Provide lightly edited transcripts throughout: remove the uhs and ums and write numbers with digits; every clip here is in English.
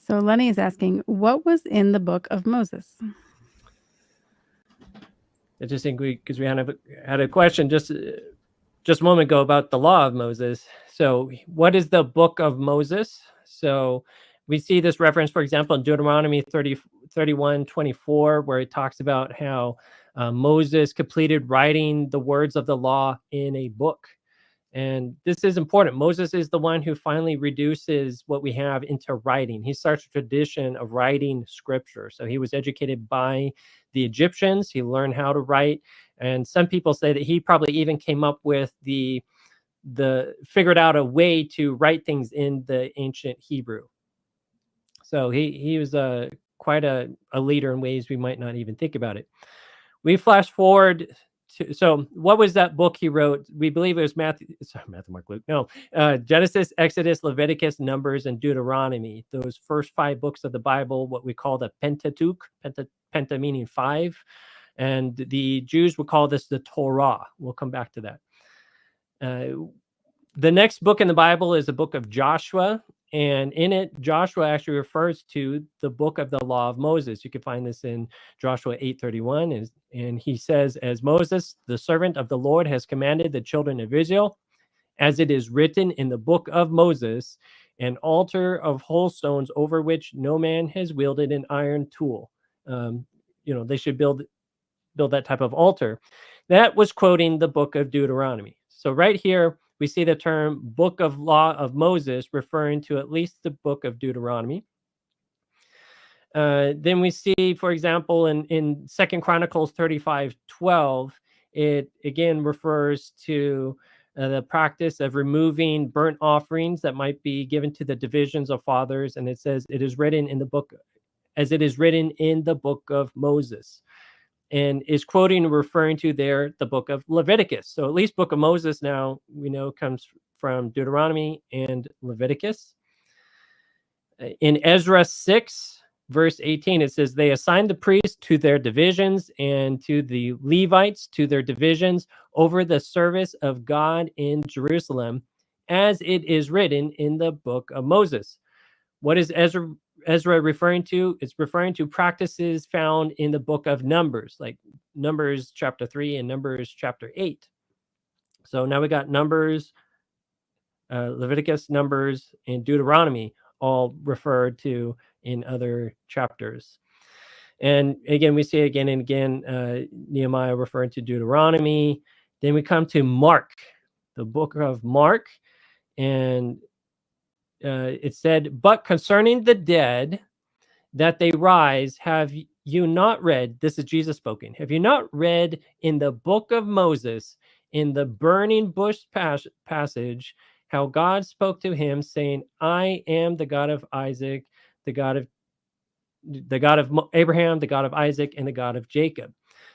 So Lenny is asking, what was in the book of Moses? Interesting, because we had a question just a moment ago about the law of Moses. So what is the book of Moses? So we see this reference, for example, in Deuteronomy 31:24, where it talks about how Moses completed writing the words of the law in a book. And this is important. Moses is the one who finally reduces what we have into writing. He starts a tradition of writing scripture. So he was educated by the Egyptians. He learned how to write. And some people say that he probably even came up with figured out a way to write things in the ancient Hebrew. So he was quite a leader in ways we might not even think about it. We flash forward so what was that book he wrote? We believe it was Matthew, Mark, Luke. No, Genesis, Exodus, Leviticus, Numbers, and Deuteronomy. Those first 5 books of the Bible, what we call the Pentateuch, Penta meaning 5. And the Jews would call this the Torah. We'll come back to that. The next book in the Bible is the book of Joshua. And in it, Joshua actually refers to the book of the law of Moses. You can find this in Joshua 8:31. And he says, as Moses, the servant of the Lord, has commanded the children of Israel, as it is written in the book of Moses, an altar of whole stones over which no man has wielded an iron tool. They should build that type of altar. That was quoting the book of Deuteronomy. So right here, we see the term book of law of Moses referring to at least the book of Deuteronomy. Then we see, for example, in 2 Chronicles 35:12, it again refers to the practice of removing burnt offerings that might be given to the divisions of fathers. And it says, it is written in the book, as it is written in the book of Moses. And is quoting and referring to there the book of Leviticus. So at least book of Moses now we know comes from Deuteronomy and Leviticus. In Ezra 6, verse 18, it says, they assigned the priests to their divisions and to the Levites to their divisions over the service of God in Jerusalem, as it is written in the book of Moses. What is Ezra referring to? It's referring to practices found in the book of Numbers, like Numbers chapter 3 and Numbers chapter 8. So now we got Numbers, Leviticus, Numbers, and Deuteronomy all referred to in other chapters. And again, we see again and again Nehemiah referring to Deuteronomy. Then we come to Mark, the book of Mark, and it said, but concerning the dead, that they rise, have you not read, this is Jesus spoken, have you not read in the book of Moses, in the burning bush passage, how God spoke to him, saying, I am the God of Isaac, the God of Abraham, the God of Isaac, and the God of Jacob.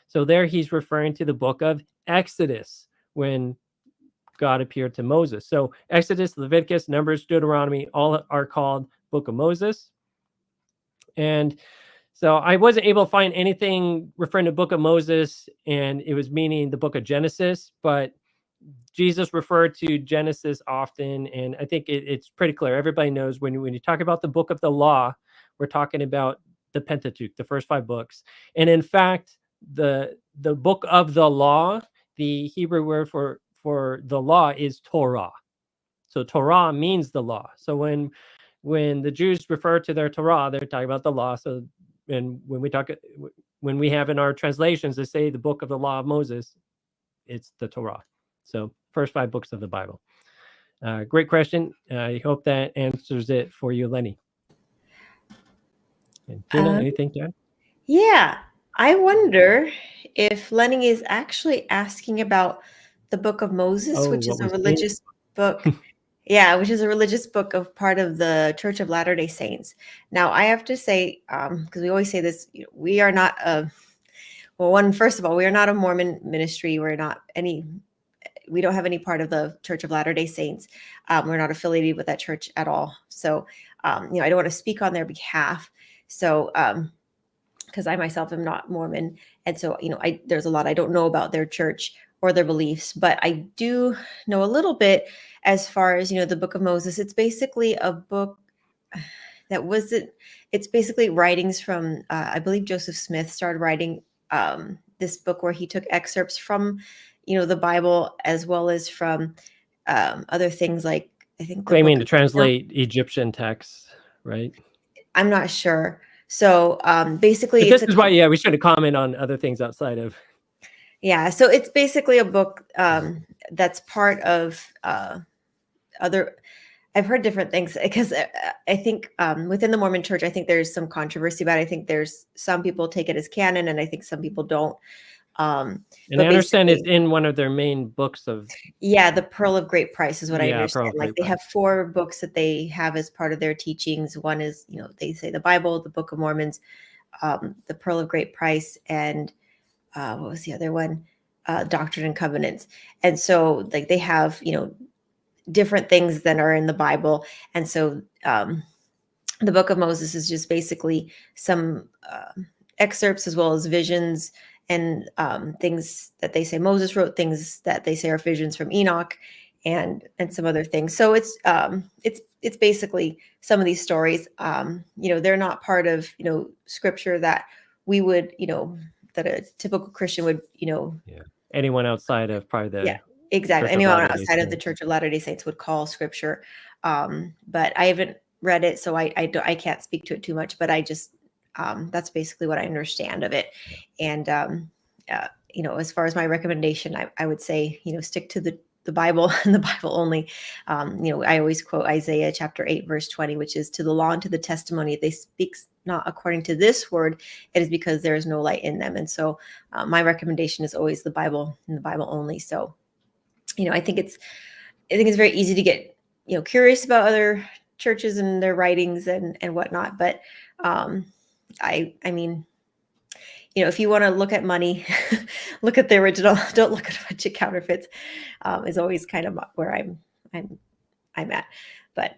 So there he's referring to the book of Exodus, when God appeared to Moses. So Exodus, Leviticus, Numbers, Deuteronomy, all are called book of Moses. And so I wasn't able to find anything referring to book of Moses, and it was meaning the book of Genesis, but Jesus referred to Genesis often, and I think it's pretty clear. Everybody knows when you talk about the book of the law, we're talking about the Pentateuch, the first 5 books. And in fact, the book of the law, the Hebrew word for the law is Torah. So Torah means the law. So when the Jews refer to their Torah, they're talking about the law. So and when we have in our translations, they say the book of the law of Moses, it's the Torah. So first 5 books of the Bible. Great question. I hope that answers it for you, Lenny. And Tina, anything to add? Yeah, I wonder if Lenny is actually asking about the book of Moses, which is a religious book. Yeah, which is a religious book of part of the Church of Latter-day Saints. Now, I have to say, because we always say this, we are not first of all, we are not a Mormon ministry. We don't have any part of the Church of Latter-day Saints. We're not affiliated with that church at all. So, I don't want to speak on their behalf. So, because I myself am not Mormon. And so, there's a lot I don't know about their church or their beliefs, but I do know a little bit as far as, the book of Moses. It's basically a book that wasn't. It's basically writings from I believe Joseph Smith started writing this book where he took excerpts from, the Bible as well as from other things like I think the Claiming Book to of Enoch. translate Egyptian texts, right? I'm not sure. So basically, But it's this a is why, yeah, we shouldn't comment on other things outside of. yeah. So it's basically a book that's part of other. I've heard different things because I think within the Mormon Church, I think there's some controversy about it. I think there's some people take it as canon, and I think some people don't. And I But understand it's basically, in one of their main books of. yeah, the Pearl of Great Price is what I Yeah, Pearl understand. of Like Great they have Price. 4 books that they have as part of their teachings. One is, they say the Bible, the Book of Mormons, the Pearl of Great Price, and what was the other one? Doctrine and Covenants. And so, like, they have different things that are in the Bible, and so the Book of Moses is just basically some excerpts as well as visions and things that they say Moses wrote, things that they say are visions from Enoch, and some other things. So it's basically some of these stories. They're not part of scripture that we would that a typical Christian would Yeah. Anyone outside of probably the yeah, exactly. Church of Anyone Latter-day outside of the Saints. Church of Latter-day Saints would call scripture. But I haven't read it, so I can't speak to it too much, but I just that's basically what I understand of it. And as far as my recommendation, I would say stick to the Bible and the Bible only. I always quote Isaiah chapter 8 verse 20, which is, to the law and to the testimony, if they speak not according to this word, it is because there is no light in them. And so my recommendation is always the Bible and the Bible only. So I think it's very easy to get curious about other churches and their writings and whatnot, but I mean, if you want to look at money, look at the original. Don't look at a bunch of counterfeits. Is always kind of where I'm at, but